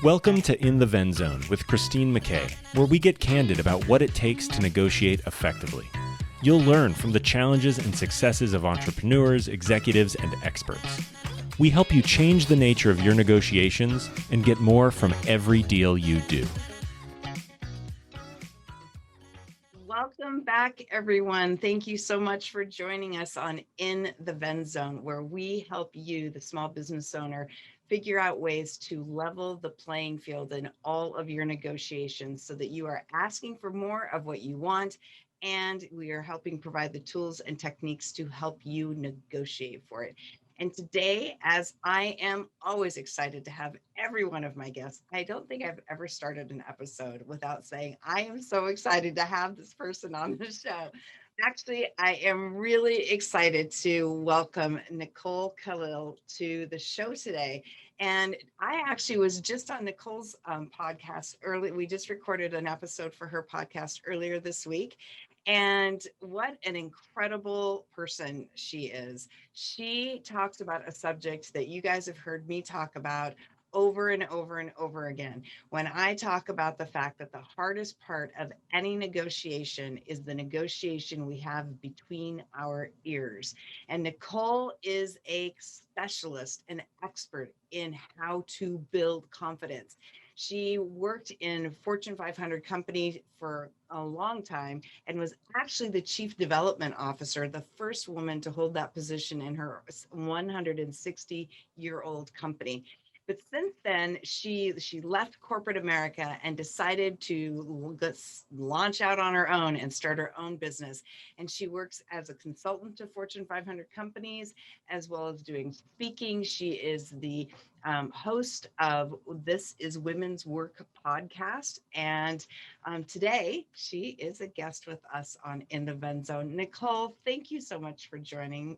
Welcome to In the Ven Zone with Christine McKay, where we get candid about what it takes to negotiate effectively. You'll learn from the challenges and successes of entrepreneurs, executives, and experts. We help you change the nature of your negotiations and get more from every deal you do. Welcome back, everyone. Thank you so much for joining us on In the Ven Zone, where we help you, the small business owner, figure out ways to level the playing field in all of your negotiations so that you are asking for more of what you want, and we are helping provide the tools and techniques to help you negotiate for it. And today, as I am always excited to have every one of my guests, I don't think I've ever started an episode without saying, I am so excited to have this person on the show. Actually, I am really excited to welcome Nicole Kalil to the show today. And I actually was just on Nicole's podcast early. We just recorded an episode for her podcast earlier this week. And what an incredible person she is. She talks about a subject that you guys have heard me talk about over and over and over again. When I talk about the fact that the hardest part of any negotiation is the negotiation we have between our ears. And Nicole is a specialist, an expert in how to build confidence. She worked in Fortune 500 company for a long time and was actually the chief development officer, the first woman to hold that position in her 160-year-old company. But since then, she left corporate America and decided to launch out on her own and start her own business. And she works as a consultant to Fortune 500 companies, as well as doing speaking. She is the host of This is Women's Work podcast. And today, she is a guest with us on In the Ven Zone. Nicole, thank you so much for joining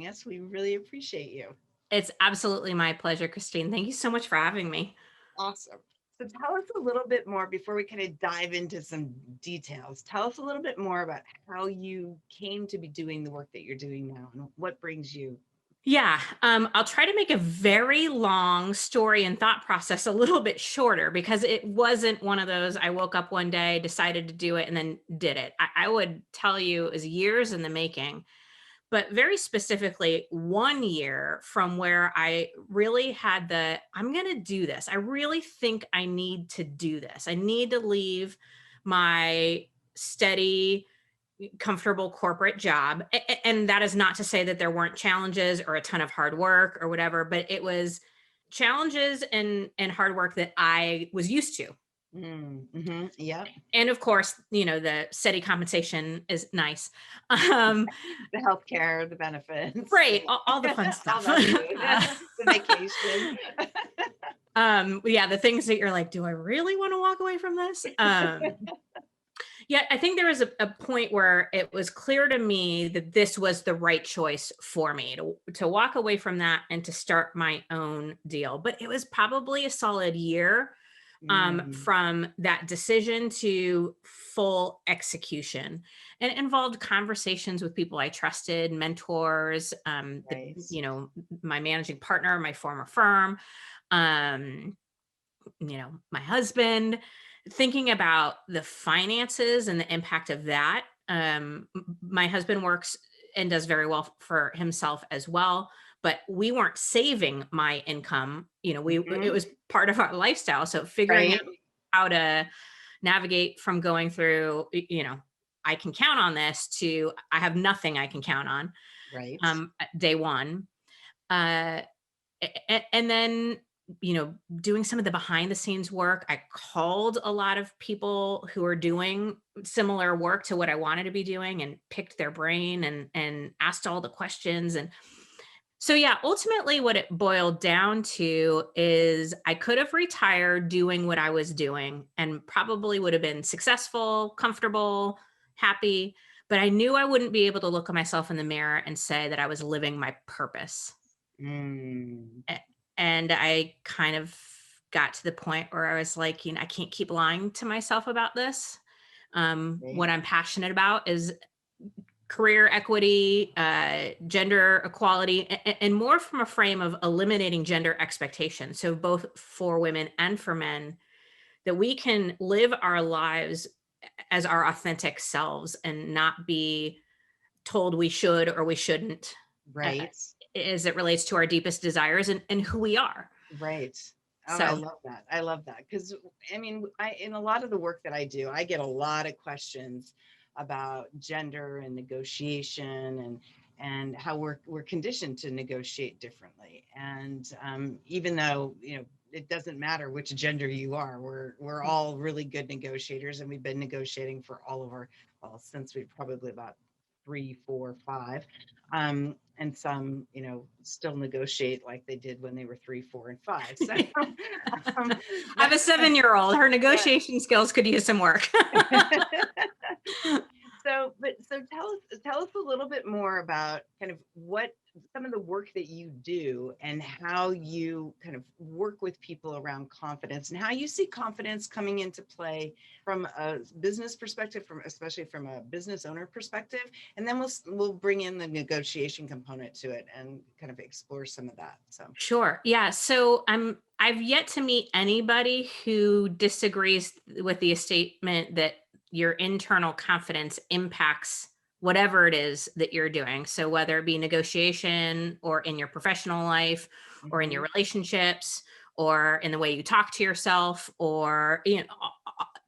us. We really appreciate you. It's absolutely my pleasure, Christine. Thank you so much for having me. Awesome. So tell us a little bit more before we kind of dive into some details. Tell us a little bit more about how you came to be doing the work that you're doing now and what brings you. Yeah, I'll try to make a very long story and thought process a little bit shorter because it wasn't one of those, I woke up one day, decided to do it, and then did it. I would tell you it was years in the making. But very specifically, 1 year from where I really had I'm going to do this. I really think I need to do this. I need to leave my steady, comfortable corporate job. And that is not to say that there weren't challenges or a ton of hard work or whatever, but it was challenges and hard work that I was used to. Mm-hmm. Yep. And of course, the steady compensation is nice. The healthcare, the benefits. Right. All the fun stuff. The vacation. Yeah, the things that you're like, do I really want to walk away from this? Yeah, I think there was a point where it was clear to me that this was the right choice for me to walk away from that and to start my own deal. But it was probably a solid year from that decision to full execution. And it involved conversations with people I trusted, mentors, Right. My managing partner, my former firm, my husband, thinking about the finances and the impact of that. My husband works and does very well for himself as well, but we weren't saving my income. It was part of our lifestyle. So figuring out how to navigate from going through, I can count on this to I have nothing I can count on. Right. Day one. And then, doing some of the behind the scenes work, I called a lot of people who are doing similar work to what I wanted to be doing and picked their brain and asked all the questions. And so, yeah, ultimately what it boiled down to is I could have retired doing what I was doing and probably would have been successful, comfortable, happy, but I knew I wouldn't be able to look at myself in the mirror and say that I was living my purpose. And I kind of got to the point where I was like, I can't keep lying to myself about this. What I'm passionate about is career equity, gender equality, and more from a frame of eliminating gender expectations. So both for women and for men, that we can live our lives as our authentic selves and not be told we should or we shouldn't, Right. as it relates to our deepest desires and who we are. Right. Oh, I So love that. I love that. Because I mean, in a lot of the work that I do, I get a lot of questions about gender and negotiation and how we're conditioned to negotiate differently. And even though, it doesn't matter which gender you are, we're all really good negotiators, and we've been negotiating for all of since we probably about 3, 4, 5. And some, still negotiate like they did when they were 3, 4, and 5. So um, I have a 7-year-old. Her negotiation skills could use some work. So tell us a little bit more about kind of what some of the work that you do and how you kind of work with people around confidence and how you see confidence coming into play from a business perspective, especially from a business owner perspective. And then we'll bring in the negotiation component to it and kind of explore some of that. So Sure. Yeah. So I've yet to meet anybody who disagrees with the statement that your internal confidence impacts whatever it is that you're doing. So whether it be negotiation or in your professional life or in your relationships or in the way you talk to yourself or, I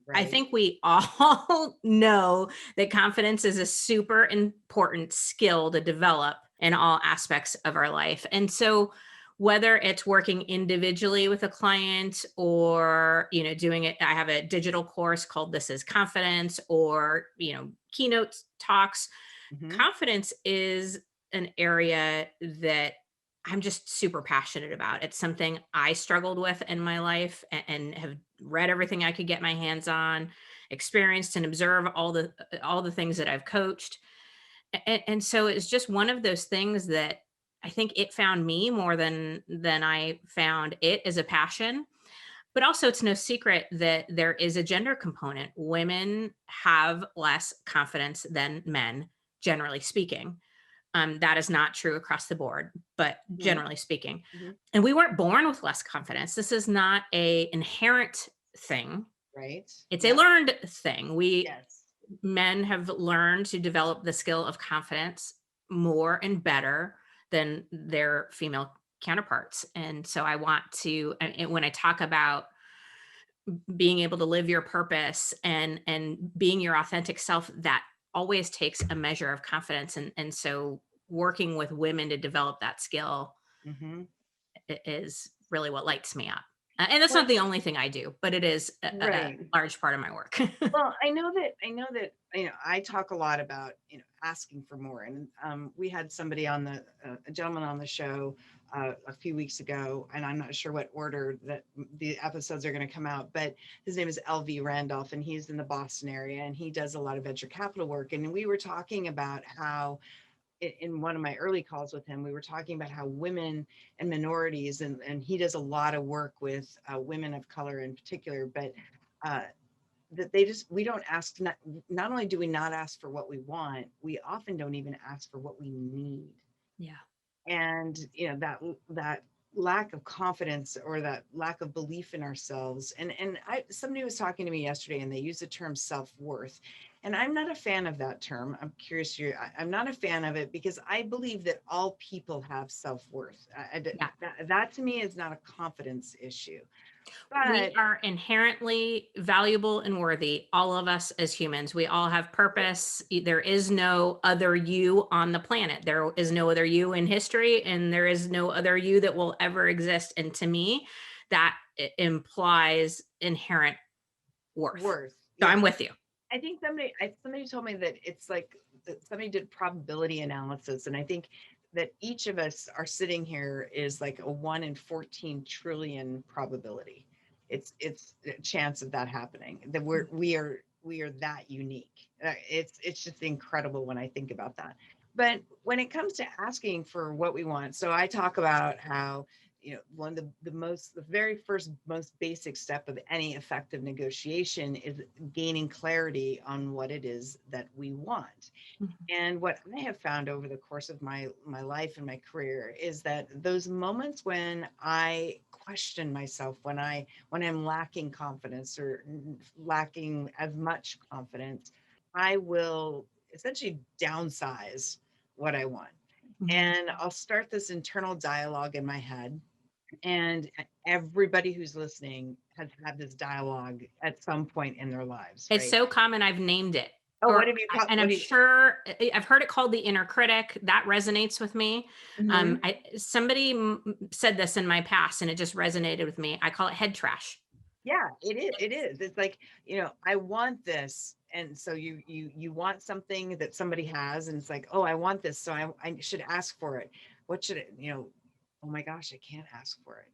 right. think we all know that confidence is a super important skill to develop in all aspects of our life. And so whether it's working individually with a client or, doing it, I have a digital course called This is Confidence or, keynote talks. Confidence is an area that I'm just super passionate about. It's something I struggled with in my life and have read everything I could get my hands on, experienced and observed all the things that I've coached. And so it's just one of those things that I think it found me more than I found it as a passion. But also, it's no secret that there is a gender component. Women have less confidence than men, generally speaking. That is not true across the board, but generally speaking. And we weren't born with less confidence. This is not a inherent thing. Right. It's a learned thing. Yes. Men have learned to develop the skill of confidence more and better than their female counterparts. And so I want to, and when I talk about being able to live your purpose and being your authentic self, that always takes a measure of confidence. And so working with women to develop that skill is really what lights me up. And that's not the only thing I do, but it is a large part of my work. Well, I know that I talk a lot about asking for more, and we had somebody a gentleman on the show a few weeks ago, and I'm not sure what order that the episodes are going to come out, but his name is LV Randolph, and he's in the Boston area, and he does a lot of venture capital work, and we were talking about how in one of my early calls with him, we were talking about how women and minorities, and he does a lot of work with women of color in particular, but that we don't ask, not only do we not ask for what we want, we often don't even ask for what we need. Yeah. And, that lack of confidence or that lack of belief in ourselves. And somebody was talking to me yesterday and they used the term self-worth. And I'm not a fan of that term. I'm curious, I'm not a fan of it because I believe that all people have self-worth. That to me is not a confidence issue. But we are inherently valuable and worthy, all of us as humans. We all have purpose. There is no other you on the planet. There is no other you in history, and there is no other you that will ever exist. And to me, that implies inherent worth. So I'm with you. I think somebody told me that it's like somebody did probability analysis, and I think that each of us are sitting here is like a 1 in 14 trillion probability. It's a chance of that happening. That we are that unique. It's just incredible when I think about that. But when it comes to asking for what we want, so I talk about how one of the very first, most basic step of any effective negotiation is gaining clarity on what it is that we want. And what I have found over the course of my life and my career is that those moments when I question myself, when I'm lacking confidence or lacking as much confidence, I will essentially downsize what I want. And I'll start this internal dialogue in my head. And everybody who's listening has had this dialogue at some point in their lives, It's right? so common. I've named it. Oh, what Or, have you called? and I'm sure I've heard it called the inner critic. That resonates with me. Mhm. Somebody said this in my past and it just resonated with me. I call it head trash. Yeah, it is. It is. It's like, I want this. And so you want something that somebody has, and it's like, oh, I want this. So I should ask for it. What should it, oh my gosh, I can't ask for it.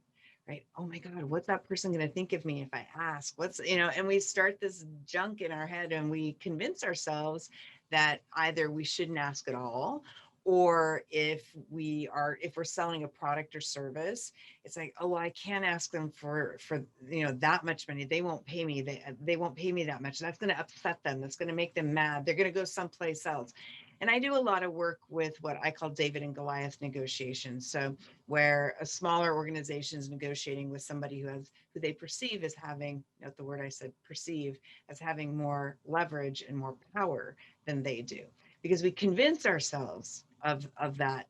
Right. Oh my God, what's that person going to think of me if I ask? And we start this junk in our head and we convince ourselves that either we shouldn't ask at all, or if we're selling a product or service, it's like, oh, well, I can't ask them for that much money. They won't pay me. They won't pay me that much. That's going to upset them. That's going to make them mad. They're going to go someplace else. And I do a lot of work with what I call David and Goliath negotiations. So where a smaller organization is negotiating with somebody who they perceive as having, note the word I said, perceive, as having more leverage and more power than they do, because we convince ourselves of that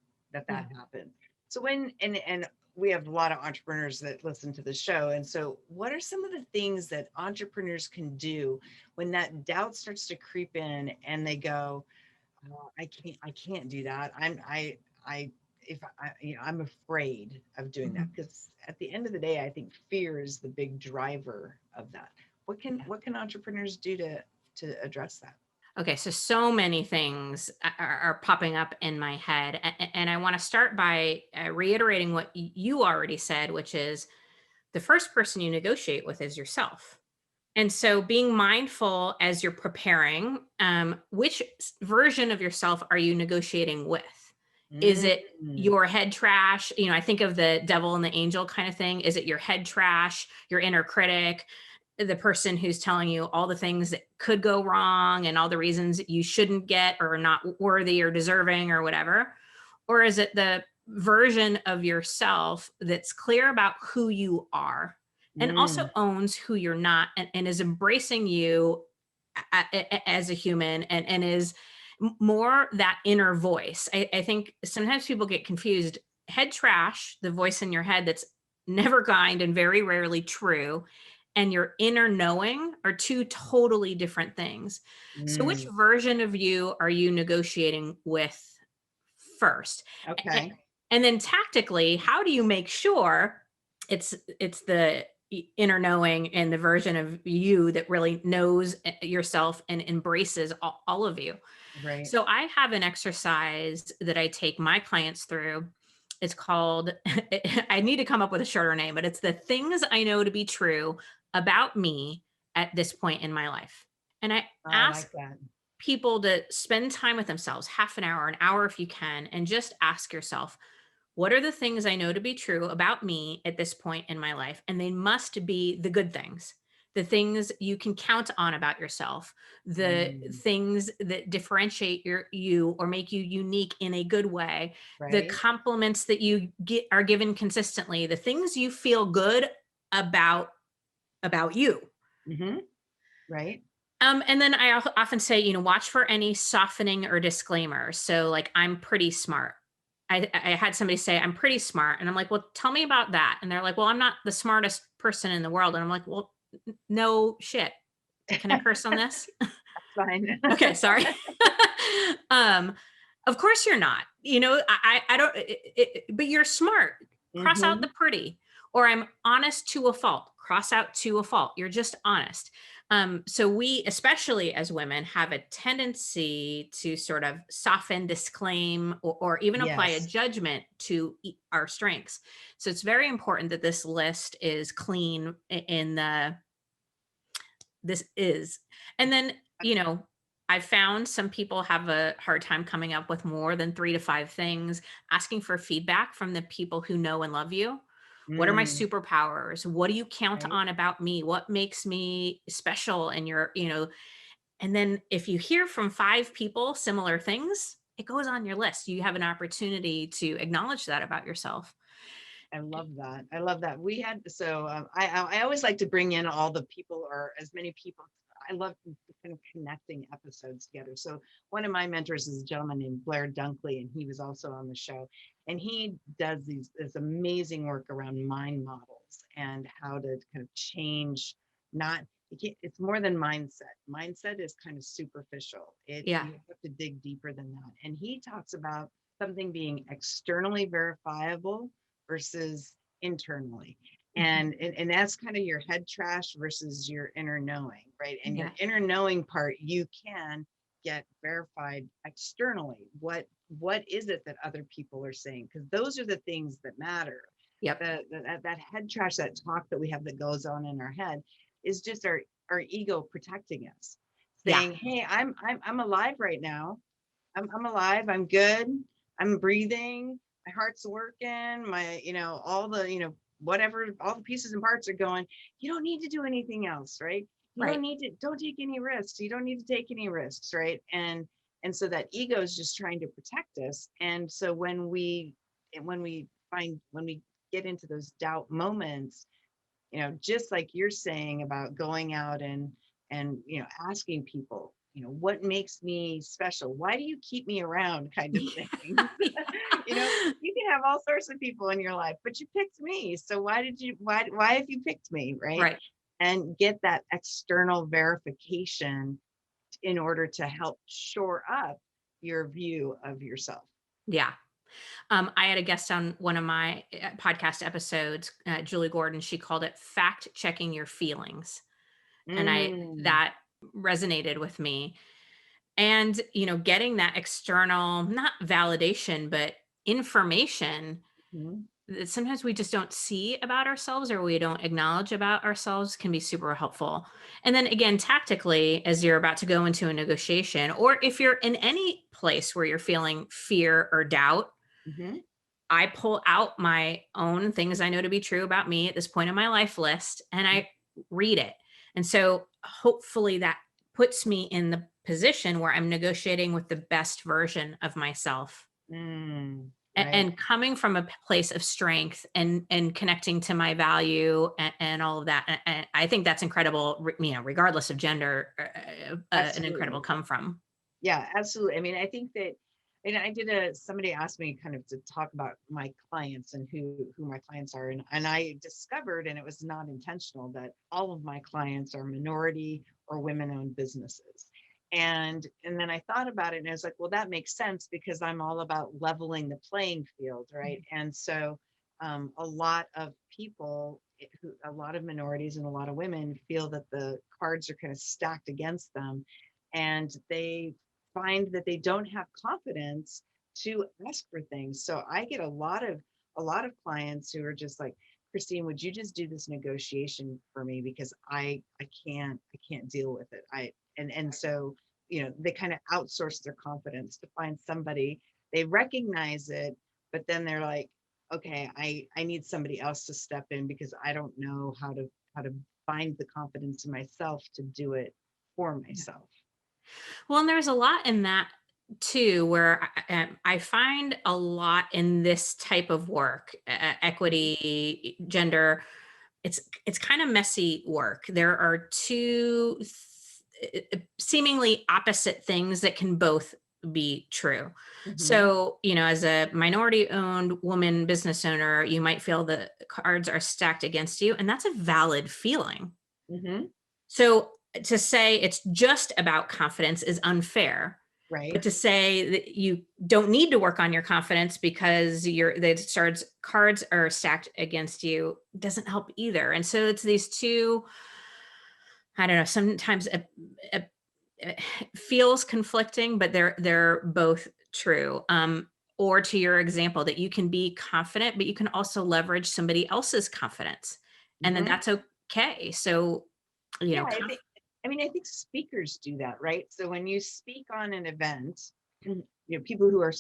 happens. So and we have a lot of entrepreneurs that listen to the show. And so what are some of the things that entrepreneurs can do when that doubt starts to creep in and they go, oh, I can't do that. I'm afraid of doing that, because at the end of the day, I think fear is the big driver of that. What can entrepreneurs do to address that? Okay, so many things are popping up in my head. And I want to start by reiterating what you already said, which is the first person you negotiate with is yourself. And so being mindful as you're preparing, which version of yourself are you negotiating with? Is it Mm. your head trash? I think of the devil and the angel kind of thing. Is it your head trash, your inner critic, the person who's telling you all the things that could go wrong and all the reasons that you shouldn't get or are not worthy or deserving or whatever? Or is it the version of yourself that's clear about who you are and also Mm. owns who you're not, and is embracing you as a human, and is more that inner voice? I think sometimes people get confused. Head trash, the voice in your head that's never kind and very rarely true, and your inner knowing are two totally different things. So which Mm. version of you are you negotiating with first? Okay. And then tactically, how do you make sure it's the inner knowing and the version of you that really knows yourself and embraces all of you? Right. So I have an exercise that I take my clients through. It's called, I need to come up with a shorter name, but it's the things I know to be true about me at this point in my life. And I I ask like that. people to spend time with themselves, half an hour if you can, and just ask yourself, what are the things I know to be true about me at this point in my life? And they must be the good things, the things you can count on about yourself, the Mm. things that differentiate you or make you unique in a good way, the Right. compliments that you are given consistently, the things you feel good about you. Mm-hmm. Right. And then I often say, watch for any softening or disclaimers. So, like, I'm pretty smart. I had somebody say, I'm pretty smart. And I'm like, well, tell me about that. And they're like, well, I'm not the smartest person in the world. And I'm like, well, no shit. Can I curse on this? Fine. Okay, sorry. um, of course you're not. I don't. But you're smart. Cross out Mm-hmm. the pretty. Or I'm honest to a fault. Cross out to a fault. You're just honest. So we, especially as women, have a tendency to sort of soften, disclaim, or even apply a Yes. judgment to our strengths. So it's very important that this list is clean in the this is. And then, I've found some people have a hard time coming up with more than 3 to 5 things, asking for feedback from the people who know and love you. What are my Mm, superpowers? What do you count right. on about me? What makes me special? And and then if you hear from 5 people similar things, it goes on your list. You have an opportunity to acknowledge that about yourself. I love that. I love that. We had so I always like to bring in all the people or as many people. I love kind of connecting episodes together. So one of my mentors is a gentleman named Blair Dunkley, and he was also on the show. And he does this amazing work around mind models and how to kind of change. Not it's more than mindset. Mindset is kind of superficial. Yeah. You have to dig deeper than that. And he talks about something being externally verifiable versus internally. Mhm. And that's kind of your head trash versus your inner knowing, right? And your Yeah. inner knowing part, you can get verified externally. What is it that other people are saying? Because those are the things that matter. Yep. That head trash, that talk that we have that goes on in our head, is just our ego protecting us, Yeah. saying, "Hey, I'm alive right now. I'm alive. I'm good. I'm breathing. My heart's working. My, all the, whatever, all the pieces and parts are going. You don't need to do anything else, right? You Right. don't take any risks. You don't need to take any risks, right? And so that ego is just trying to protect us. And so when we get into those doubt moments, just like you're saying about going out and asking people, what makes me special? Why do you keep me around, kind of thing. You can have all sorts of people in your life, but you picked me. So why have you picked me, right? Right. And get that external verification in order to help shore up your view of yourself. Yeah. I had a guest on one of my podcast episodes, Julie Gordon. She called it fact checking your feelings. And Mm, that resonated with me. And, getting that external, not validation, but information mhm. that sometimes we just don't see about ourselves or we don't acknowledge about ourselves can be super helpful. And then again, tactically, as you're about to go into a negotiation, or if you're in any place where you're feeling fear or doubt, Mhm. I pull out my own things I know to be true about me at this point in my life list and I read it. And so hopefully that puts me in the position where I'm negotiating with the best version of myself. Mm, right. And coming from a place of strength and connecting to my value and all of that, and I think that's incredible. Regardless of gender, an incredible Absolutely. come from. Yeah, absolutely. I mean, I think that, and somebody asked me kind of to talk about my clients and who my clients are. And I discovered, and it was not intentional, that all of my clients are minority or women-owned businesses. And then I thought about it and I was like, well, that makes sense because I'm all about leveling the playing field, right? And so a lot of people a lot of minorities and a lot of women feel that the cards are kind of stacked against them, and they find that they don't have confidence to ask for things. So I get a lot of clients who are just like, Christine, would you just do this negotiation for me because I can't deal with it. And so they kind of outsource their confidence to find somebody. They recognize it, but then they're like, okay, I need somebody else to step in because I don't know how to find the confidence in myself to do it for myself. Well, and there's a lot in that too, where I find a lot in this type of work, equity, gender. It's kind of messy work. There are two seemingly opposite things that can both be true. Mhm. So, as a minority owned woman business owner, you might feel the cards are stacked against you, and that's a valid feeling. Mhm. So to say it's just about confidence is unfair. But Right. to say that you don't need to work on your confidence because the stars cards are stacked against you doesn't help either. And so it's these two, I don't know, sometimes it feels conflicting, but they're both true. Or to your example, that you can be confident, but you can also leverage somebody else's confidence. And then Mhm. that's okay. So, you Yeah, know, I think speakers do that, right? So when you speak on an event, people who are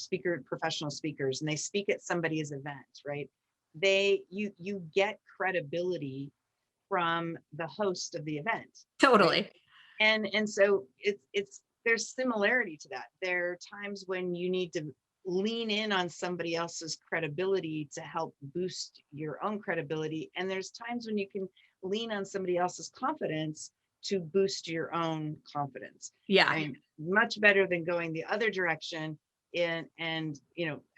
professional speakers, and they speak at somebody's event, right? you get credibility from the host of the event, right? Totally. And so there's similarity to that. There are times when you need to lean in on somebody else's credibility to help boost your own credibility, and there's times when you can lean on somebody else's confidence to boost your own confidence. Yeah. I mean, much better than going the other direction. And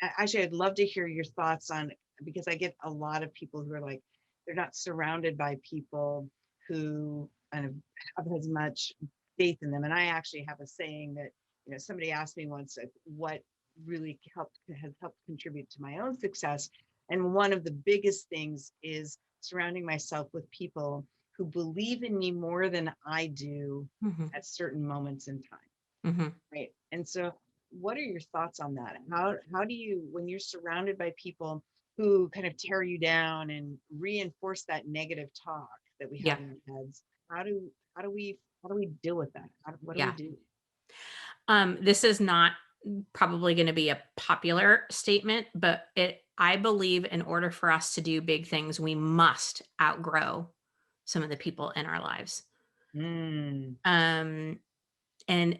actually, I'd love to hear your thoughts on, because I get a lot of people who are like, they're not surrounded by people who kind of have as much faith in them. And I actually have a saying that, somebody asked me once what really has helped contribute to my own success. And one of the biggest things is surrounding myself with people who believe in me more than I do Mm-hmm. at certain moments in time. Mm-hmm. Right. And so what are your thoughts on that? How do you, when you're surrounded by people who kind of tear you down and reinforce that negative talk that we Yeah. have in our heads, how do we deal with that? What do we Yeah. do? This is not probably going to be a popular statement, but I believe in order for us to do big things, we must outgrow some of the people in our lives. Mm, And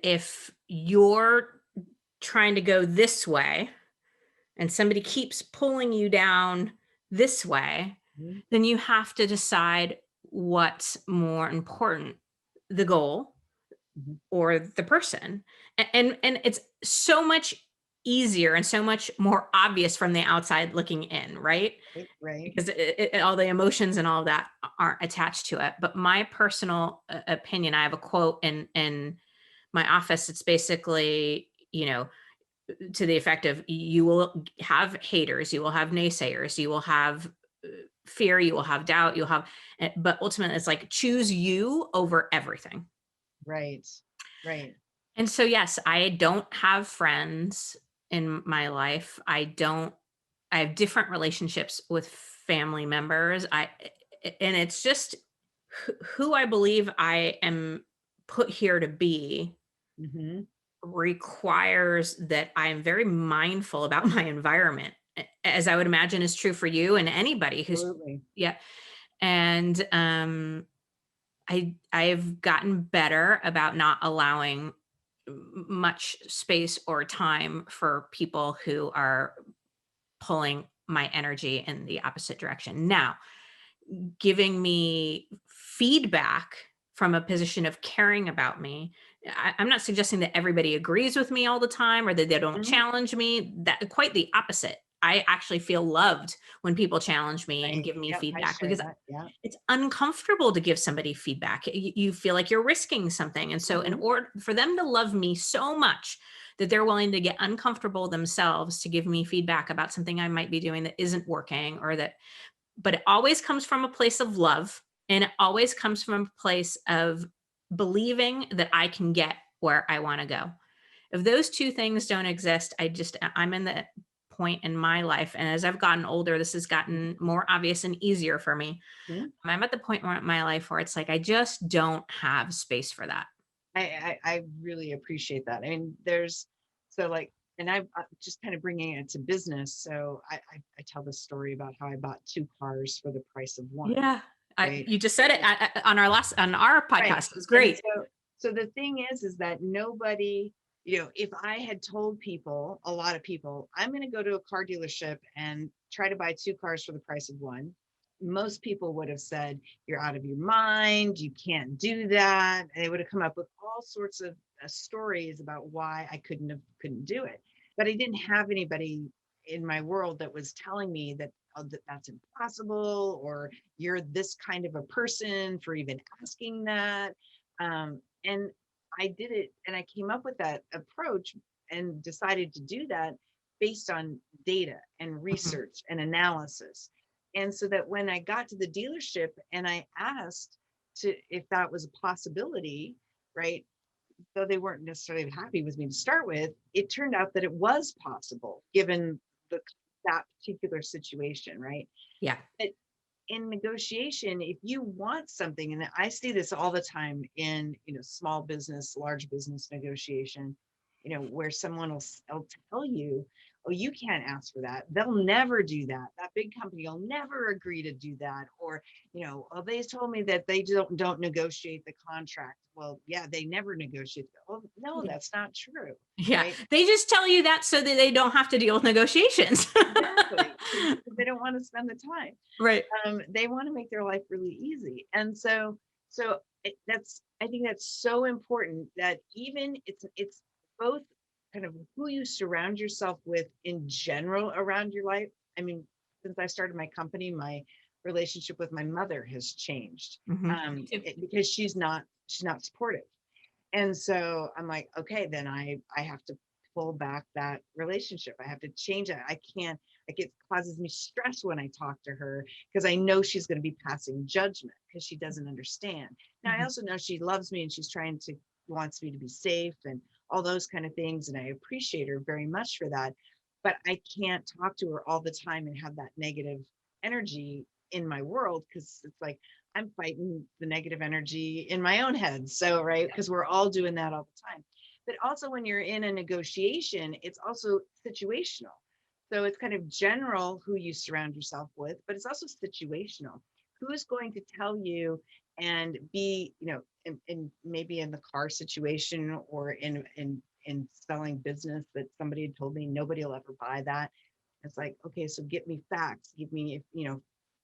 if you're trying to go this way and somebody keeps pulling you down this way, mhm, then you have to decide what's more important, the goal mhm. or the person. And it's so much easier and so much more obvious from the outside looking in, right? Right. Because all the emotions and all of that aren't attached to it. But my personal opinion, I have a quote in my office. It's basically, to the effect of, you will have haters, you will have naysayers, you will have fear, you will have doubt, you'll have, but ultimately it's like, choose you over everything. Right. Right. And so, yes, I don't have friends in my life. I have different relationships with family members. And it's just who I believe I am put here to be Hmm. requires that I am very mindful about my environment, as I would imagine is true for you and anybody who's, Absolutely. yeah. And I've gotten better about not allowing much space or time for people who are pulling my energy in the opposite direction. Now, giving me feedback from a position of caring about me. I'm not suggesting that everybody agrees with me all the time or that they don't Mhm. challenge me. That quite the opposite. I actually feel loved when people challenge me and Right. give me Yep. I feedback, share because that. Yeah. it's uncomfortable to give somebody feedback. You feel like you're risking something. And so in Hmm. order for them to love me so much that they're willing to get uncomfortable themselves to give me feedback about something I might be doing that isn't working, or that, but it always comes from a place of love, and it always comes from a place of believing that I can get where I want to go. If those two things don't exist, I'm in the point in my life, and as I've gotten older, this has gotten more obvious and easier for me. Hmm. I'm at the point in my life where it's like I just don't have space for that. I really appreciate that. I mean, so like, and I'm just kind of bringing it to business. So I tell the story about how I bought two cars for the price of one, Yeah. right? You just said it on our Right. podcast. It was And great. so the thing is that nobody, if I had told people, a lot of people, I'm going to go to a car dealership and try to buy two cars for the price of one, most people would have said, you're out of your mind, you can't do that. And they would have come up with all sorts of stories about why I couldn't do it. But I didn't have anybody in my world that was telling me that, oh, that's impossible, or you're this kind of a person for even asking that. And I did it, and I came up with that approach and decided to do that based on data and Mhm. research and analysis. And so that when I got to the dealership and I asked if that was a possibility, right? Though they weren't necessarily happy with me to start with, it turned out that it was possible given that particular situation, right? Yeah. But in negotiation, if you want something, and I see this all the time in small business, large business negotiation, where someone will tell you, oh, you can't ask for that. They'll never do that. That big company will never agree to do that. Or, oh, they told me that they don't negotiate the contract. Well, yeah, they never negotiate. Oh, no, that's not true. Yeah. Right? They just tell you that so that they don't have to deal with negotiations. Exactly. They don't want to spend the time. Right. They want to make their life really easy. And so I think that's so important, that even it's both kind of who you surround yourself with in general around your life. I mean, since I started my company, my relationship with my mother has changed, because she's not supportive. And so I'm like, okay, then I have to pull back that relationship. I have to change it. I can't, like, it causes me stress when I talk to her, because I know she's going to be passing judgment because she doesn't understand. Now, I also know she loves me and she's wants me to be safe and all those kind of things. And I appreciate her very much for that. But I can't talk to her all the time and have that negative energy in my world, because it's like, I'm fighting the negative energy in my own head. So, right, because we're all doing that all the time. But also when you're in a negotiation, it's also situational. So it's kind of general who you surround yourself with, but it's also situational. Who is going to tell you and be, in maybe in the car situation, or in selling business, that somebody had told me nobody will ever buy that. It's like, okay, so get me facts, give me,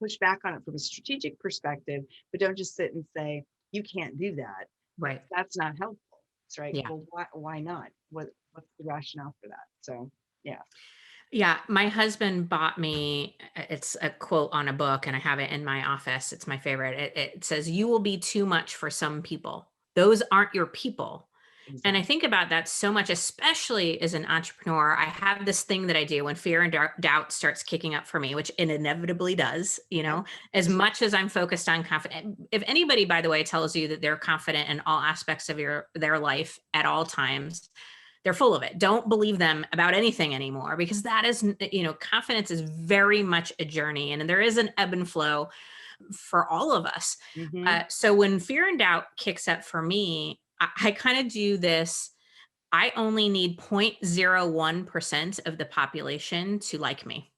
push back on it from a strategic perspective, but don't just sit and say, you can't do that. Right. That's not helpful. That's right. Yeah. Well, why not? What's the rationale for that? So, yeah. Yeah, my husband bought me, it's a quote on a book and I have it in my office. It's my favorite. It says, "You will be too much for some people. Those aren't your people." And I Exactly. think about that so much, especially as an entrepreneur. I have this thing that I do when fear and doubt starts kicking up for me, which it inevitably does, Yep. as much as I'm focused on confident. If anybody, by the way, tells you that they're confident in all aspects of their life at all times, they're full of it. Don't believe them about anything anymore, because that is, confidence is very much a journey, and there is an ebb and flow for all of us. Mm-hmm. So when fear and doubt kicks up for me, I kind of do this. I only need 0.01% of the population to like me,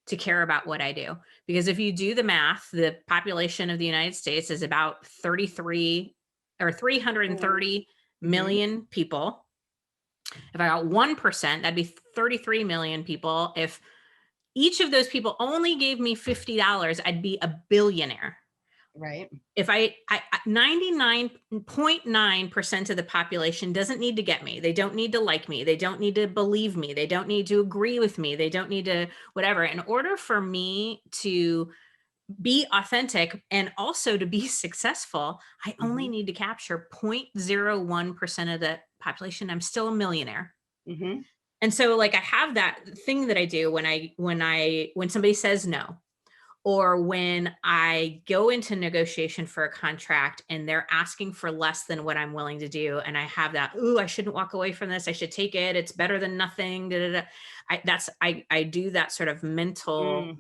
to care about what I do. Because if you do the math, the population of the United States is about 33 or 330 Mm-hmm. million people. If I got 1%, that'd be 33 million people. If each of those people only gave me $50, I'd be a billionaire. Right. If I 99.9% of the population doesn't need to get me. They don't need to like me. They don't need to believe me. They don't need to agree with me. They don't need to whatever. In order for me to be authentic and also to be successful, I only Mm-hmm. need to capture 0.01% of the population. I'm still a millionaire. Mm-hmm. And so like I have that thing that I do when somebody says no, or when I go into negotiation for a contract and they're asking for less than what I'm willing to do, and I have that, ooh, I shouldn't walk away from this. I should take it. It's better than nothing. Da, da, da. I do that sort of mental Mm.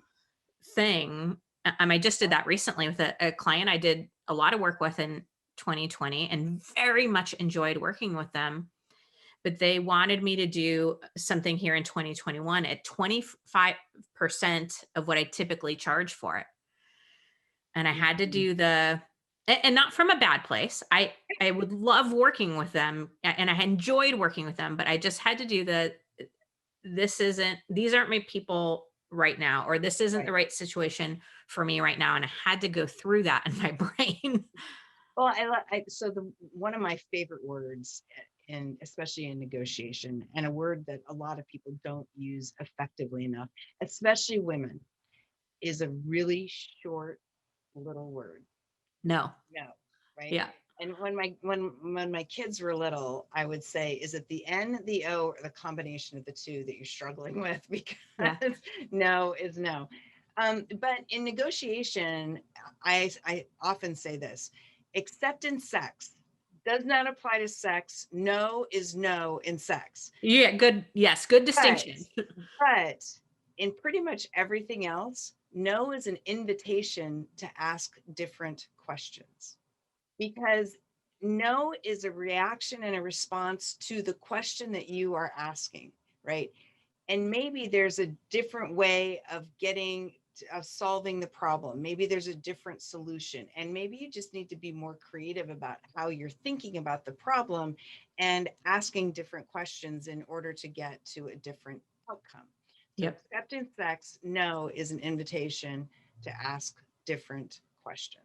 thing. I just did that recently with a client I did a lot of work with in 2020 and very much enjoyed working with them. But they wanted me to do something here in 2021 at 25% of what I typically charge for it. And I had to Mm. do and not from a bad place. I would love working with them and I enjoyed working with them, but I just had to do these aren't my people right now, or this isn't the Right. right situation for me right now. And I had to go through that in my brain. Well, so one of my favorite words, and especially in negotiation, and a word that a lot of people don't use effectively enough, especially women, is a really short little word. No. No, right? Yeah. And when my kids were little, I would say, is it the N, the O, or the combination of the two that you're struggling with? Yeah. Because no is no. But in negotiation, I often say this: acceptance sex does not apply to sex. No is no in sex. Yeah. Good. Yes. Good But distinction. but in pretty much everything else, no is an invitation to ask different questions, because no is a reaction and a response to the question that you are asking, right? And maybe there's a different way of solving the problem. Maybe there's a different solution. And maybe you just need to be more creative about how you're thinking about the problem and asking different questions in order to get to a different outcome. So Yep. acceptance X, no, is an invitation to ask different questions.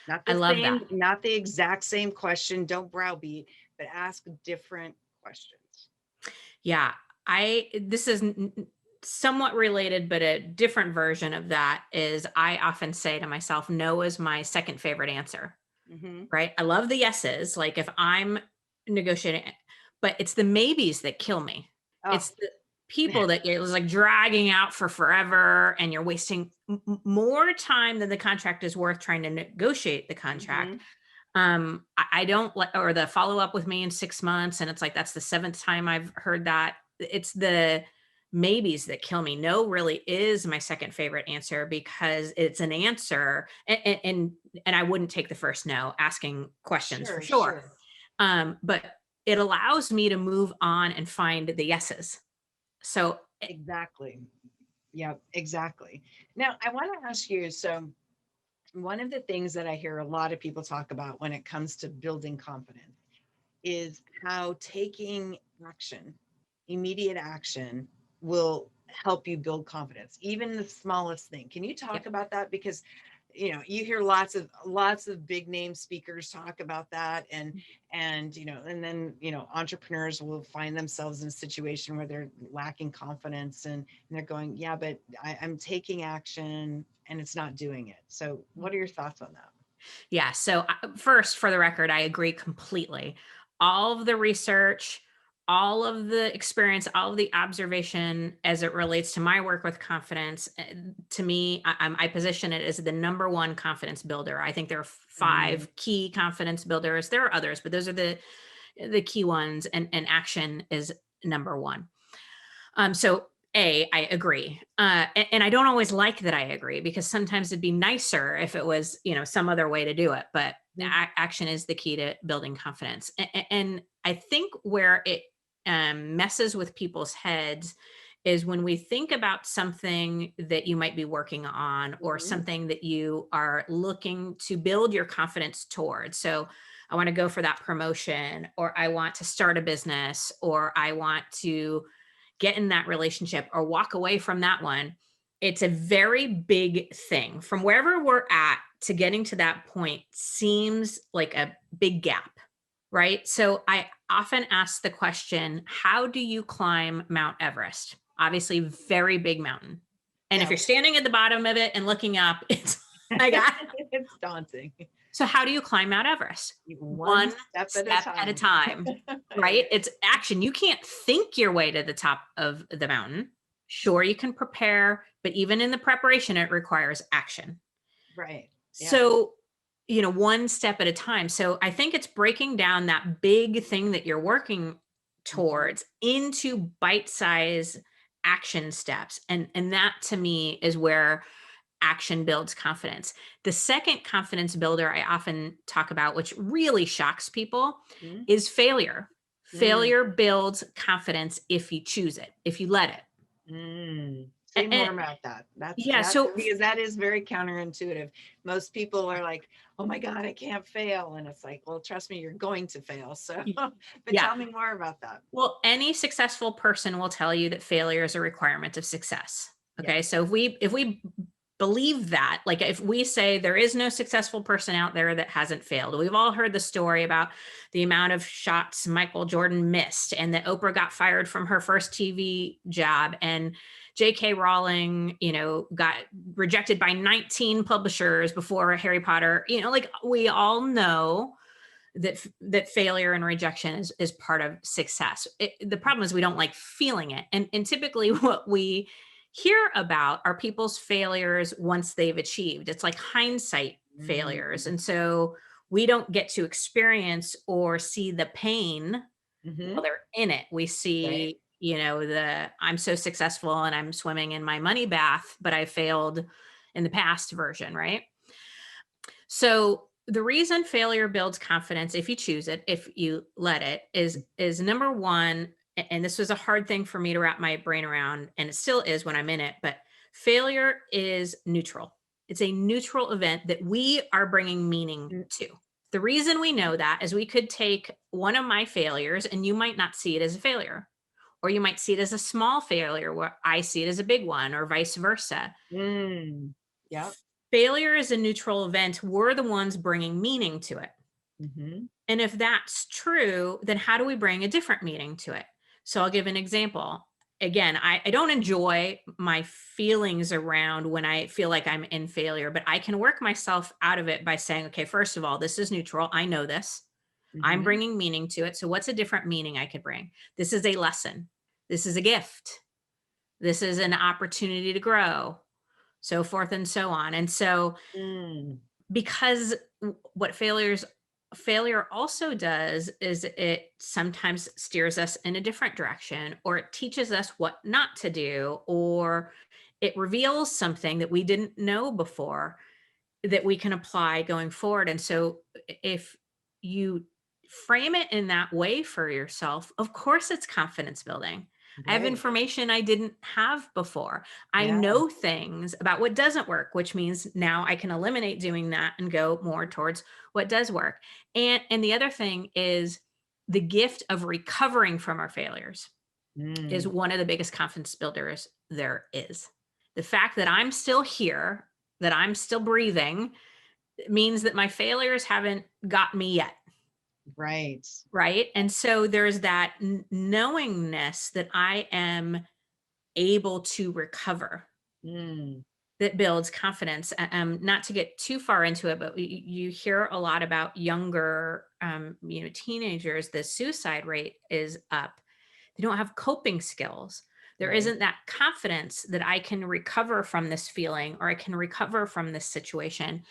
Not I the love same, that. not the exact same question. Don't browbeat, but ask different questions. Yeah. This is somewhat related, but a different version of that is I often say to myself, no is my second favorite answer, Mm-hmm. right? I love the yeses. Like if I'm negotiating, but it's the maybes that kill me. Oh, It's the people that it was like dragging out for forever and you're wasting more time than the contract is worth trying to negotiate the contract. I don't like, or the follow up with me in 6 months. And it's like, that's the seventh time I've heard that. It's the maybes that kill me. No really is my second favorite answer because it's an answer. And I wouldn't take the first no, asking questions for sure. But it allows me to move on and find the yeses. So exactly. Yeah, exactly. Now, I want to ask you, so one of the things that I hear a lot of people talk about when it comes to building confidence is how taking action, immediate action, will help you build confidence, even the smallest thing. Can you talk about that? Because you hear lots of big name speakers talk about that, and then entrepreneurs will find themselves in a situation where they're lacking confidence, and they're going, yeah, but I'm taking action and it's not doing it. So what are your thoughts on that? Yeah. So, first, for the record, I agree completely. All of the research, all of the experience, all of the observation as it relates to my work with confidence, to me, I position it as the number one confidence builder. I think there are 5 key confidence builders. There are others, but those are the key ones, and action is number one. So I agree. And I don't always like that I agree, because sometimes it'd be nicer if it was, some other way to do it. But action is the key to building confidence. And I think where it messes with people's heads is when we think about something that you might be working on, or something that you are looking to build your confidence towards. So I want to go for that promotion, or I want to start a business, or I want to get in that relationship or walk away from that one. It's a very big thing. From wherever we're at to getting to that point seems like a big gap, right? So I often ask the question, how do you climb Mount Everest? Obviously, very big mountain. And if you're standing at the bottom of it and looking up, it's it's daunting. So how do you climb Mount Everest? One step at a time, right? It's action. You can't think your way to the top of the mountain. Sure, you can prepare, but even in the preparation, it requires action. Right. Yeah. So, one step at a time. So I think it's breaking down that big thing that you're working towards into bite-sized action steps. And that to me is where action builds confidence. The second confidence builder I often talk about, which really shocks people, is failure. Failure builds confidence if you choose it, if you let it. Say more about that. Because that is very counterintuitive. Most people are like, oh my God, I can't fail. And it's like, well, trust me, you're going to fail. So, but tell me more about that. Well, any successful person will tell you that failure is a requirement of success. Okay. So if we believe that, like if we say there is no successful person out there that hasn't failed, we've all heard the story about the amount of shots Michael Jordan missed, and that Oprah got fired from her first TV job, and J.K. Rowling, got rejected by 19 publishers before Harry Potter. Like we all know that failure and rejection is part of success. The problem is we don't like feeling it, and typically what we hear about are people's failures once they've achieved. It's like hindsight failures. And so we don't get to experience or see the pain while they're in it. We see, I'm so successful and I'm swimming in my money bath, but I failed in the past version, right? So the reason failure builds confidence, if you choose it, if you let it, is number one, and this was a hard thing for me to wrap my brain around, and it still is when I'm in it, but failure is neutral. It's a neutral event that we are bringing meaning Mm, to. The reason we know that is we could take one of my failures and you might not see it as a failure, or you might see it as a small failure where I see it as a big one, or vice versa. mm, yep. Failure is a neutral event. We're the ones bringing meaning to it. Hmm. And if that's true, then how do we bring a different meaning to it? So I'll give an example. Again, I don't enjoy my feelings around when I feel like I'm in failure, but I can work myself out of it by saying, okay, first of all, this is neutral. I know this. I'm Hmm. bringing meaning to it. So what's a different meaning I could bring? This is a lesson. This is a gift. This is an opportunity to grow, so forth and so on. And so Mm, because what failure also does is it sometimes steers us in a different direction, or it teaches us what not to do, or it reveals something that we didn't know before that we can apply going forward. And so if you frame it in that way for yourself, of course it's confidence building. I have right. information I didn't have before. I Yeah. know things about what doesn't work, which means now I can eliminate doing that and go more towards what does work. And the other thing is the gift of recovering from our failures is Mm, one of the biggest confidence builders there is. The fact that I'm still here, that I'm still breathing, means that my failures haven't got me yet. right. Right. And so there's that knowingness that I am able to recover Mm, that builds confidence. Not to get too far into it, but you hear a lot about younger, teenagers. The suicide rate is up. They don't have coping skills. There right. isn't that confidence that I can recover from this feeling or I can recover from this situation.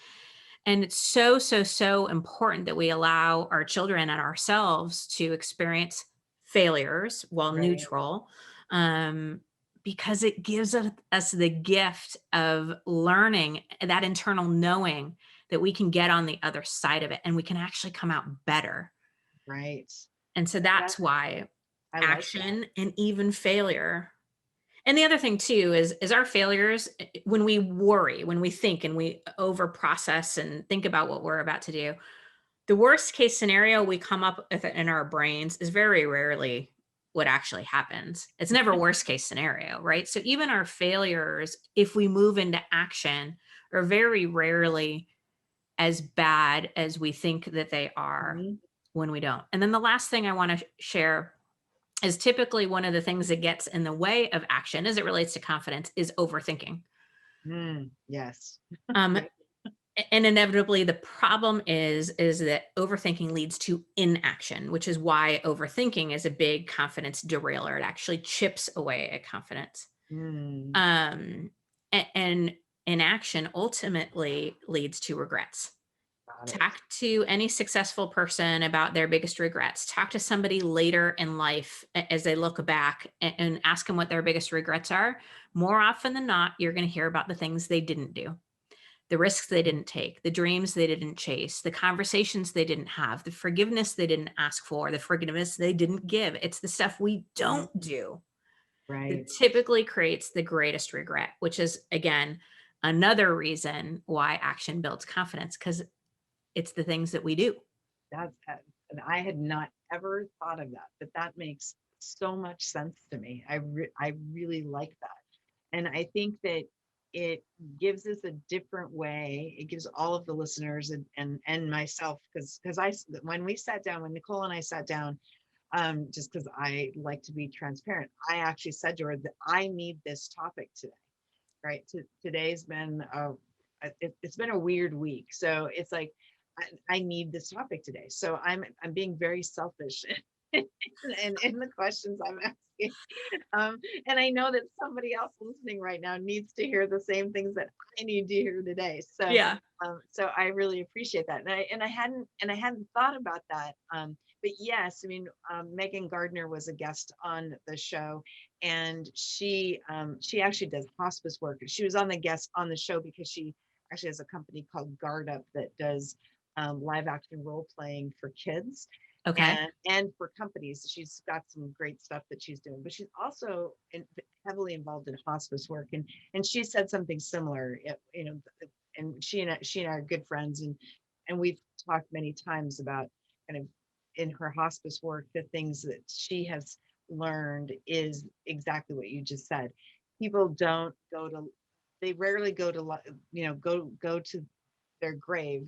And it's so, so, so important that we allow our children and ourselves to experience failures while Right. neutral, um, because it gives us the gift of learning that internal knowing that we can get on the other side of it and we can actually come out better. Right. And so That that's why I like that. action and even failure. And the other thing too is our failures, when we worry, when we think and we over process and think about what we're about to do, the worst case scenario we come up with in our brains is very rarely what actually happens. It's never worst case scenario, right? So even our failures, if we move into action, are very rarely as bad as we think that they are Mhm. when we don't. And then the last thing I want to share is typically one of the things that gets in the way of action as it relates to confidence is overthinking. Mm, yes. Um, Right. and inevitably the problem is that overthinking leads to inaction, which is why overthinking is a big confidence derailer. It actually chips away at confidence. Mm, Um, and inaction ultimately leads to regrets. got it. Talk to any successful person about their biggest regrets. Talk to somebody later in life as they look back and ask them what their biggest regrets are. More often than not, you're going to hear about the things they didn't do, the risks they didn't take, the dreams they didn't chase, the conversations they didn't have, the forgiveness they didn't ask for, the forgiveness they didn't give. It's the stuff we Mm, don't do that right. typically creates the greatest regret, which is, again, another reason why action builds confidence because it's the things that we do. And I had not ever thought of that, but that makes so much sense to me. I really like that. And I think that it gives us a different way. It gives all of the listeners and myself, because when we sat down, when Nicole and I sat down, just because I like to be transparent, I actually said to her that I need this topic today. Right. Today's been it's been a weird week. So it's like I need this topic today. So I'm being very selfish in the questions I'm asking. And I know that somebody else listening right now needs to hear the same things that I need to hear today. Yeah. So I really appreciate that. And I hadn't thought about that. But yes, I mean, Megan Gardner was a guest on the show, and she actually does hospice work. She was on the show because she actually has a company called Guard Up that does live action role playing for kids. Okay. and for companies. She's got some great stuff that she's doing, but she's also heavily involved in hospice work. And she said something similar, and she and I are good friends, and we've talked many times about kind of in her hospice work, the things that she has learned is exactly what you just said. People don't go to, they rarely go to, go to their grave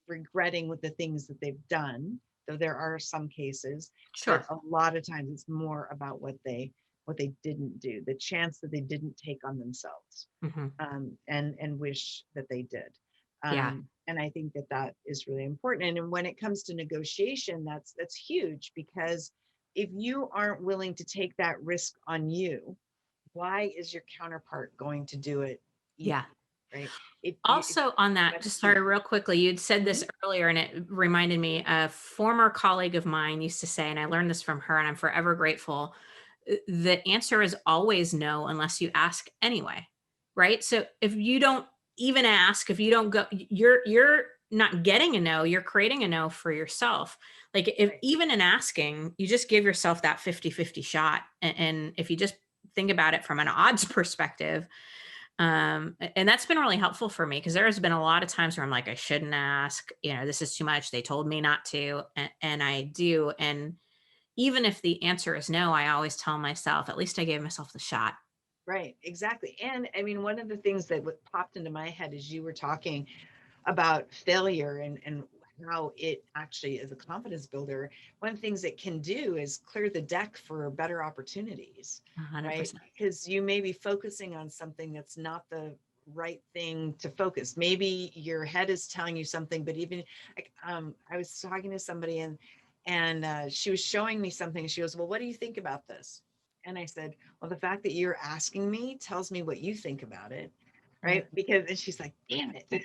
regretting with the things that they've done, though there are some cases, but Sure. a lot of times it's more about what they didn't do, the chance that they didn't take on themselves, Hmm. and wish that they did. Yeah. And I think that that is really important. And when it comes to negotiation, that's huge, because if you aren't willing to take that risk on you, why is your counterpart going to do it either? Yeah. Right? If Also on that, that's just key. sorry, real quickly, you'd said Mhm. this earlier and it reminded me, a former colleague of mine used to say, and I learned this from her and I'm forever grateful. The answer is always no unless you ask anyway. Right? So if you don't even ask, if you don't go, you're not getting a no, you're creating a no for yourself. Like if Right. even in asking, you just give yourself that 50-50 shot. And if you just think about it from an odds perspective, and that's been really helpful for me because there has been a lot of times where I'm like, I shouldn't ask, this is too much. They told me not to, and I do. And even if the answer is no, I always tell myself, at least I gave myself the shot. Right, exactly. And I mean, one of the things that popped into my head as you were talking about failure, and how it actually is a confidence builder, one of the things it can do is clear the deck for better opportunities, right? 100%. Because you may be focusing on something that's not the right thing to focus. Maybe your head is telling you something, but even like, I was talking to somebody, and she was showing me something. She goes, well, what do you think about this? And I said, well, the fact that you're asking me tells me what you think about it. Yeah. Right. Because, and she's like, damn it.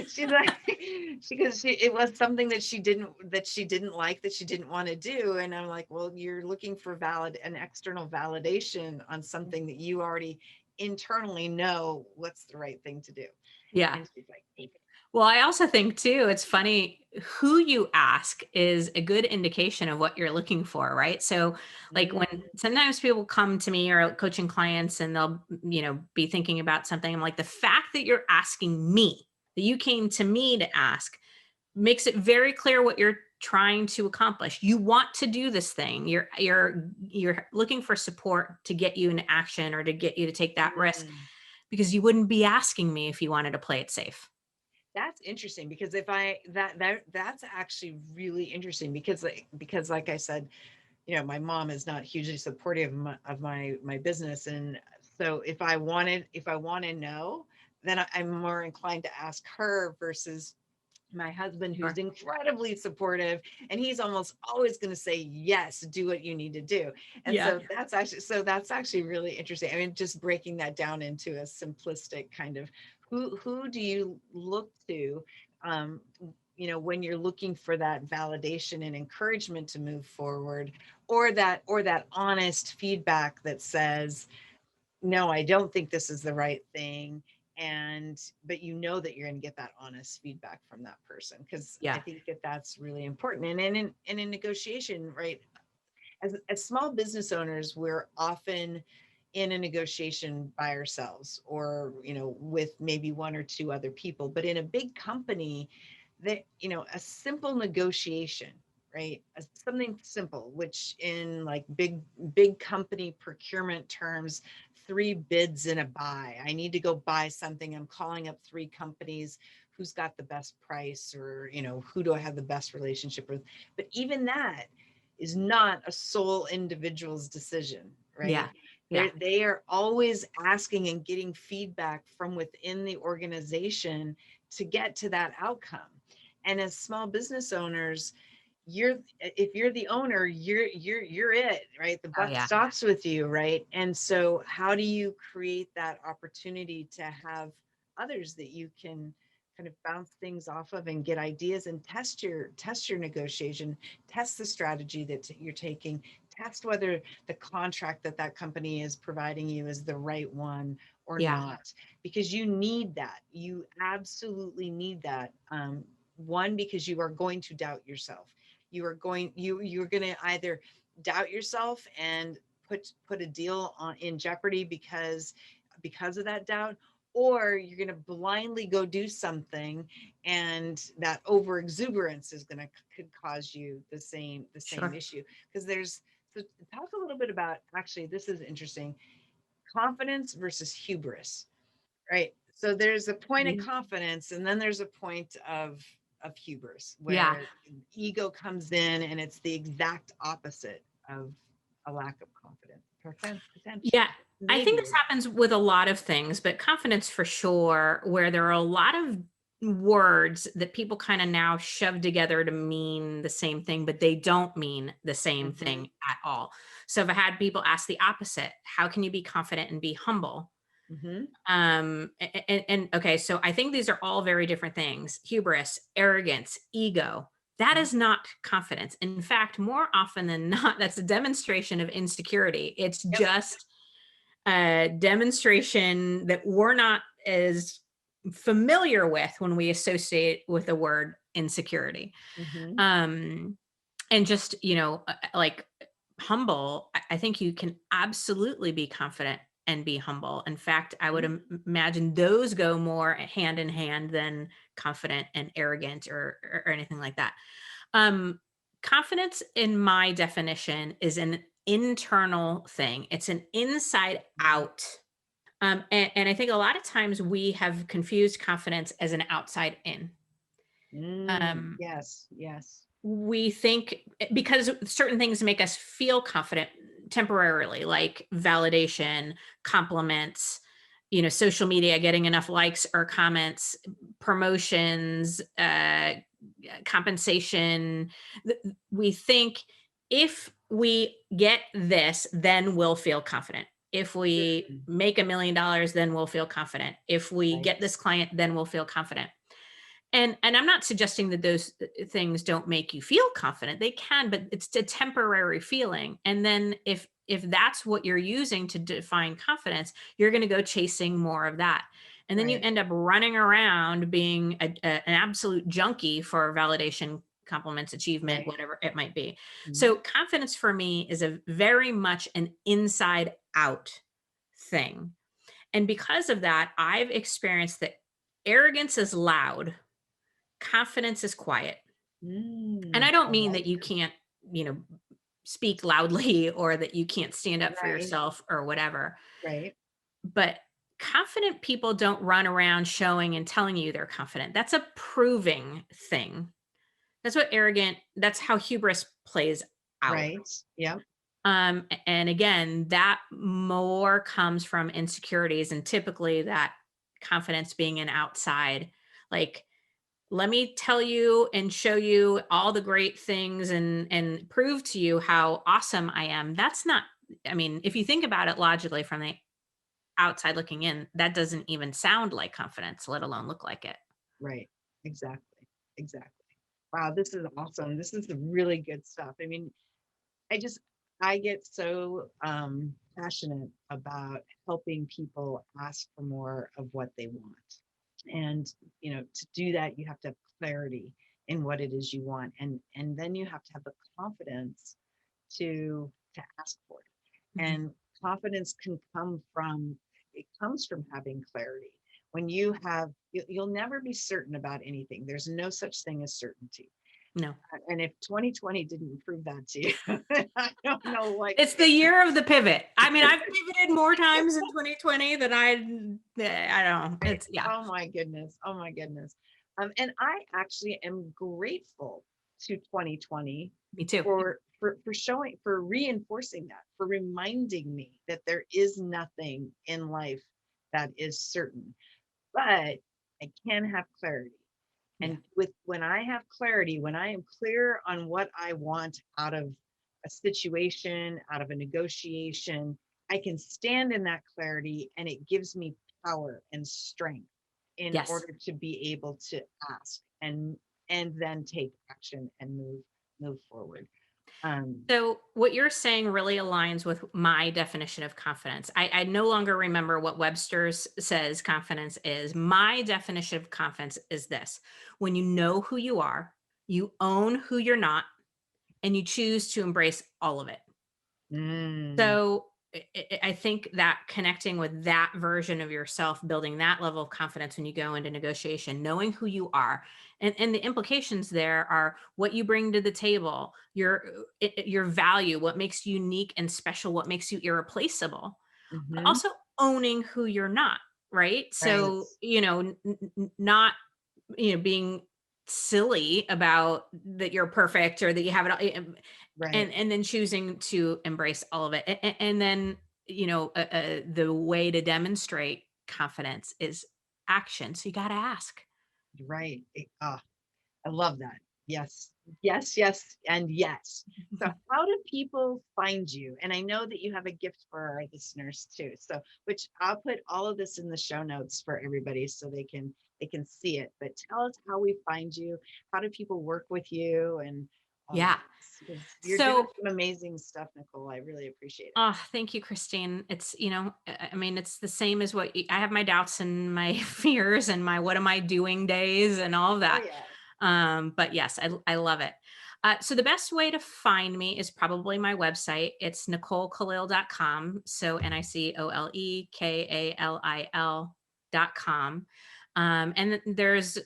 She's like, it was something that she didn't like, that she didn't want to do. And I'm like, well, you're looking for an external validation on something that you already internally know what's the right thing to do. Yeah. And she's like, damn it. Well, I also think too, it's funny who you ask is a good indication of what you're looking for, right? So, like Mm, when sometimes people come to me or coaching clients and they'll, be thinking about something, I'm like, the fact that you're asking me, that you came to me to ask, makes it very clear what you're trying to accomplish. You want to do this thing. You're looking for support to get you into action or to get you to take that risk mm. because you wouldn't be asking me if you wanted to play it safe. That's interesting, because if I that's actually really interesting, because like I said, my mom is not hugely supportive of my business. And so if I want to know, then I'm more inclined to ask her versus my husband, who's Sure. incredibly supportive, and he's almost always going to say, yes, do what you need to do. And Yeah. so that's actually really interesting. I mean, just breaking that down into a simplistic kind of, who do you look to, um, when you're looking for that validation and encouragement to move forward, or that honest feedback that says, no, I don't think this is the right thing. But that you're going to get that honest feedback from that person, because I Yeah. think that that's really important. And in negotiation, right? As small business owners, we're often in a negotiation by ourselves, or with maybe one or two other people. But in a big company, that a simple negotiation, right? Something simple, which in like big company procurement terms, 3 bids and a buy. I need to go buy something. I'm calling up 3 companies. Who's got the best price, or who do I have the best relationship with? But even that is not a sole individual's decision, Yeah. right? Yeah. They are always asking and getting feedback from within the organization to get to that outcome. And as small business owners, if you're the owner, you're it, right? The Oh buck yeah. stops with you, right? And so how do you create that opportunity to have others that you can kind of bounce things off of and get ideas, and test your negotiation, test the strategy that you're taking, test whether the contract that company is providing you is the right one or Yeah. not, because you need that. You absolutely need that. One, because you are going to doubt yourself. you're going to either doubt yourself and put a deal in jeopardy because of that doubt, or you're going to blindly go do something, and that over exuberance could cause you the same Sure. issue. Because so talk a little bit about, actually, this is interesting, confidence versus hubris, right? So there's a point of confidence, and then there's a point of hubris, Yeah. where ego comes in, and it's the exact opposite of a lack of confidence. Yeah. I think Maybe. this happens with a lot of things, but confidence for sure, where there are a lot of words that people kind of now shove together to mean the same thing, but they don't mean the same thing at all. So if I had people ask the opposite, how can you be confident and be humble? Mm-hmm. And okay, so I think these are all very different things. Hubris, arrogance, ego. That is not confidence. In fact, more often than not, that's a demonstration of insecurity. It's Yep. just a demonstration that we're not as familiar with when we associate with the word insecurity. Mm-hmm. And just, like humble, I think you can absolutely be confident and be humble. In fact, I would imagine those go more hand in hand than confident and arrogant or anything like that. Confidence, in my definition, is an internal thing. It's an inside out. And I think a lot of times we have confused confidence as an outside in. Yes, yes. We think because certain things make us feel confident temporarily, like validation, compliments, social media, getting enough likes or comments, promotions, compensation. We think if we get this, then we'll feel confident. If we make $1 million, then we'll feel confident. If we get this client, then we'll feel confident. And I'm not suggesting that those things don't make you feel confident. They can, but it's a temporary feeling. And then if that's what you're using to define confidence, you're going to go chasing more of that. And then you end up running around being an absolute junkie for validation, compliments, achievement, whatever it might be. So confidence for me is a very much an inside out thing. And because of that, I've experienced that arrogance is loud, confidence is quiet. And I don't mean that you can't, speak loudly or that you can't stand up for yourself or whatever. Right. But confident people don't run around showing and telling you they're confident. That's a proving thing. That's how hubris plays out. Right. Yeah. And again, that more comes from insecurities, and typically that confidence being an outside, like, let me tell you and show you all the great things and prove to you how awesome I am. That's not, I mean, if you think about it logically from the outside looking in, that doesn't even sound like confidence, let alone look like it. Right. Exactly. Exactly. Wow, this is awesome. This is really good stuff. I mean, I get so passionate about helping people ask for more of what they want. And, to do that, you have to have clarity in what it is you want. And then you have to have the confidence to ask for it. And confidence comes from having clarity. When you'll never be certain about anything. There's no such thing as certainty. No. And if 2020 didn't prove that to you, I don't know what. It's the year of the pivot. I mean, I've pivoted more times in 2020 than I don't know. It's Oh my goodness. Oh my goodness. And I actually am grateful to 2020. Me too. For reinforcing that, for reminding me that there is nothing in life that is certain, but I can have clarity. And when I have clarity, when I am clear on what I want out of a situation, out of a negotiation, I can stand in that clarity, and it gives me power and strength in order to be able to ask and then take action and move forward. So what you're saying really aligns with my definition of confidence. I no longer remember what Webster's says confidence is. My definition of confidence is this: when you know who you are, you own who you're not, and you choose to embrace all of it. Mm. So I think that connecting with that version of yourself, building that level of confidence when you go into negotiation, knowing who you are, and the implications there are what you bring to the table, your value, what makes you unique and special, what makes you irreplaceable, but Mhm. also owning who you're not, right? Right. So, not, being silly about that you're perfect or that you have it all, Right. and then choosing to embrace all of it. And then, the way to demonstrate confidence is action. So you got to ask. Right. I love that. Yes. Yes, yes, and yes. So how do people find you? And I know that you have a gift for our listeners too. So which I'll put all of this in the show notes for everybody so they can see it. But tell us how we find you. How do people work with you and all Yeah. that? Because you're doing So, some amazing stuff, Nicole. I really appreciate it. oh, thank you, Christine. It's, I mean, it's the same as I have my doubts and my fears and my what am I doing days and all of Oh that. yeah. But yes, I love it. So the best way to find me is probably my website. It's NicoleKalil.com. So NicoleKalil.com. And there's,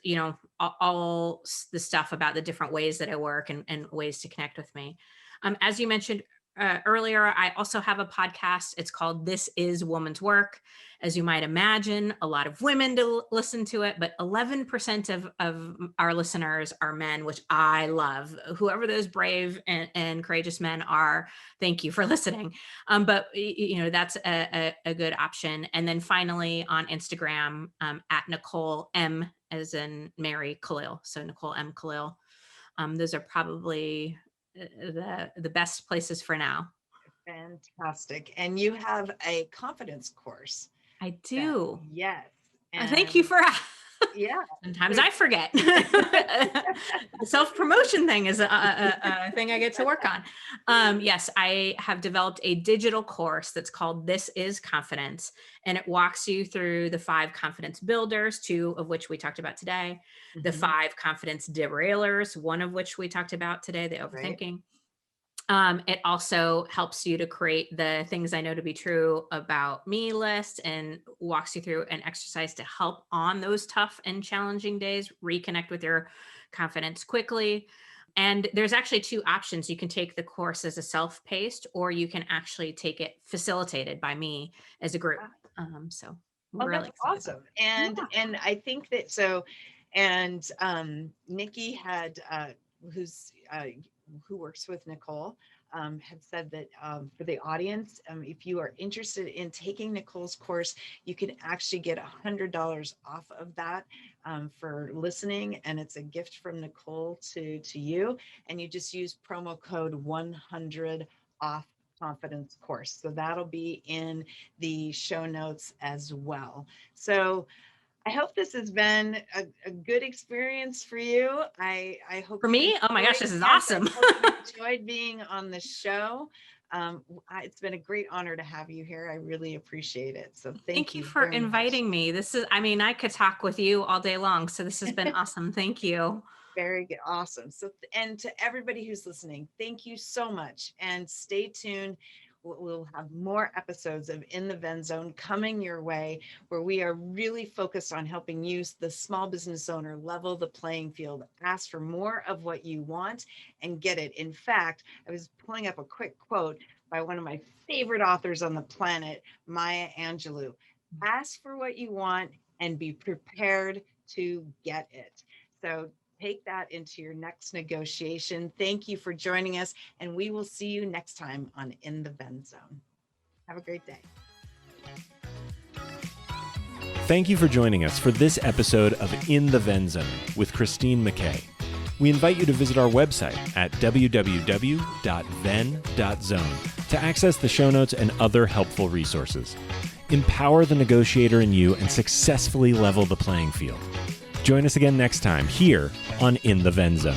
all the stuff about the different ways that I work and ways to connect with me. As you mentioned earlier, I also have a podcast. It's called This Is Woman's Work. As you might imagine, a lot of women to listen to it, but 11% of our listeners are men, which I love. Whoever those brave and courageous men are, thank you for listening. But that's a good option. And then finally on Instagram, at Nicole M as in Mary Kalil. So Nicole M Kalil. Those are probably the best places for now. Fantastic. And you have a confidence course. I That, do. yes. Thank you And for. yeah. Sometimes I forget. The self-promotion thing is a thing I get to work on. Yes, I have developed a digital course that's called This Is Confidence, and it walks you through the 5 confidence builders, 2 of which we talked about today, the Mhm. 5 confidence derailers, 1 of which we talked about today, the Right. overthinking. It also helps you to create the things I know to be true about me list and walks you through an exercise to help on those tough and challenging days, reconnect with your confidence quickly. And there's actually 2 options. You can take the course as a self-paced, or you can actually take it facilitated by me as a group. So Oh, we're really that's excited about awesome. And it. and I think that so and Nikki had who's who works with Nicole had said that for the audience, if you are interested in taking Nicole's course, you can actually get $100 off of that for listening, and it's a gift from Nicole to you, and you just use promo code 100 off confidence course. So that'll be in the show notes as well. So I hope this has been a good experience for you. I hope For you me, oh my gosh, enjoyed, this is yes, I awesome. hope you enjoyed being on the show. It's been a great honor to have you here. I really appreciate it. So thank Thank you you for very much. inviting me. I could talk with you all day long. So this has been awesome. Thank you. Very good. Awesome. So, and to everybody who's listening, thank you so much. And stay tuned. We'll have more episodes of In the Ven Zone coming your way, where we are really focused on helping you, the small business owner, level the playing field, ask for more of what you want and get it. In fact, I was pulling up a quick quote by one of my favorite authors on the planet, Maya Angelou. Ask for what you want and be prepared to get it. So take that into your next negotiation. Thank you for joining us, and we will see you next time on In the Ven Zone. Have a great day. Thank you for joining us for this episode of In the Ven Zone with Christine McKay. We invite you to visit our website at www.ven.zone to access the show notes and other helpful resources. Empower the negotiator in you and successfully level the playing field. Join us again next time here on In the Ven Zone.